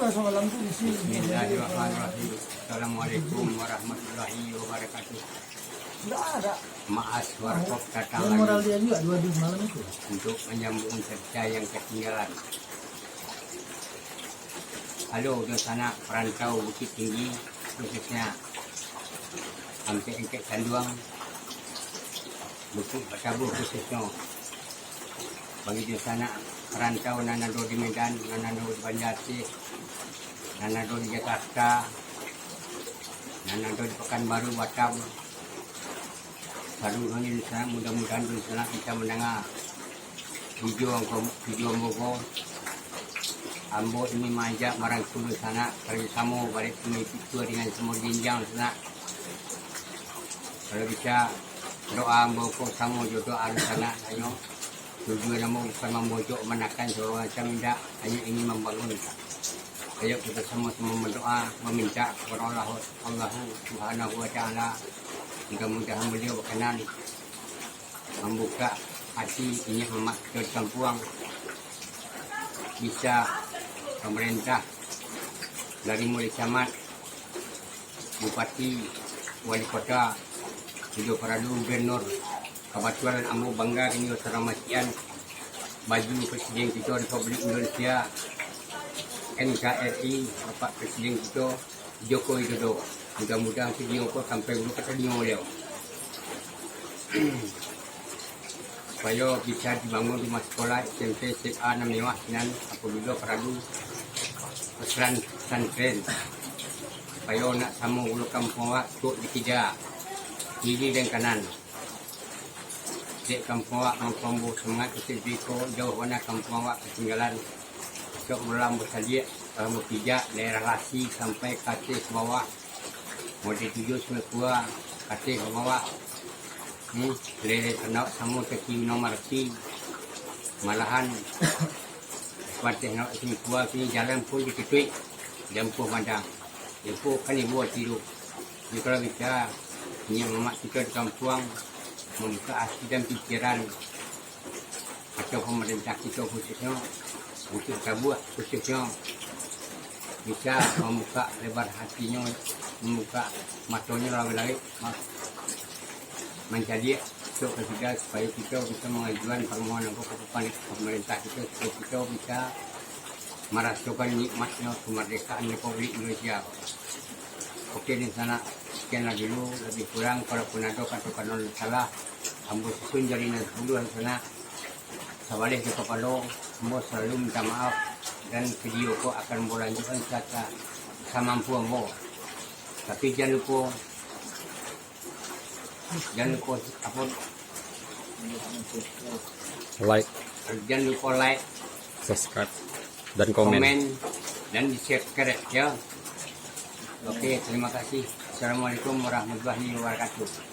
Bismillahirrahmanirrahim. Assalamualaikum warahmatullahi wabarakatuh. Maas warkop datang lagi untuk menyambung cerita yang ketinggalan. Halo di sana perantau Bukit Tinggi, khususnya sampai Engkek Sanduang, Bukit Batabu khususnya. Bagi di sana perantau nanado di Medan, nanado di Bandar Aceh, nanado di Jakarta, nanado di Pekanbaru, Batam. Baru ini di sana, mudah-mudahan di sana kita mendengar video Mogo. Ambo ini manja marangkul di sana, kerjasama balik ini itu dengan semua jenjang di sana. Kalau bisa doa Ambo kok sama jodoh di sana, ayo. Tujuan Ambo bukan membojok menakan seorang macam tidak, hanya ingin membangun. Ayo kita sama-sama berdoa, meminta kepada Allah Subhanahu Wa Taala. Mudah-mudahan beliau berkenan membuka hati ini umat ke Kampuang, bisa pemerintah dari mulai camat, bupati, wali kota, juga para gubernur. Kebetulan Ambo bangga ini seramasian baju Presiden kita Republik Indonesia NKRI, Bapak Presiden kita Joko Widodo. Mudah-mudahan video ko sampai dulu kata dia beliau supaya bisa dibangun rumah sekolah SMP SMA 6 mewah dan apabila perlu pesantren supaya nak sama ulu kampung awak tuk di tiga kiri dan kanan. Dek kampung awak mampu semangat kesibiko jauh mana kampung awak ketinggalan untuk melam bersadia kamu tidak daerah Lasi sampai ke Aceh ke bawah. Mau dituju semua kasih ke bawah. Lele kenal sama kaki nomor si malahan kuatih nak semua sini jalan pun dikitui jampu padang. Jampu kan ibu tidur. Jadi kalau bisa ini mamak kita di Kampuang membuka hati dan pikiran atau pemerintah kita khususnya untuk kabuat khususnya bisa membuka lebar hatinya, membuka matanya lagi menjadi untuk ketiga supaya kita bisa mengajukan permohonan kepada pemerintah kita supaya kita bisa merasakan nikmatnya kemerdekaan Republik Indonesia. Oke di sana sekian lagi dulu, lebih kurang kalau pun ada kata-kata salah Ambo susun jalinan dulu di sana. Sabalik ke kepala Ambo selalu minta maaf dan video ko akan melanjutkan semampu Ambo. Tapi jangan lupa apa like, jangan lupa like, subscribe, dan komen dan di-share ya. Oke, terima kasih. Assalamualaikum warahmatullahi wabarakatuh.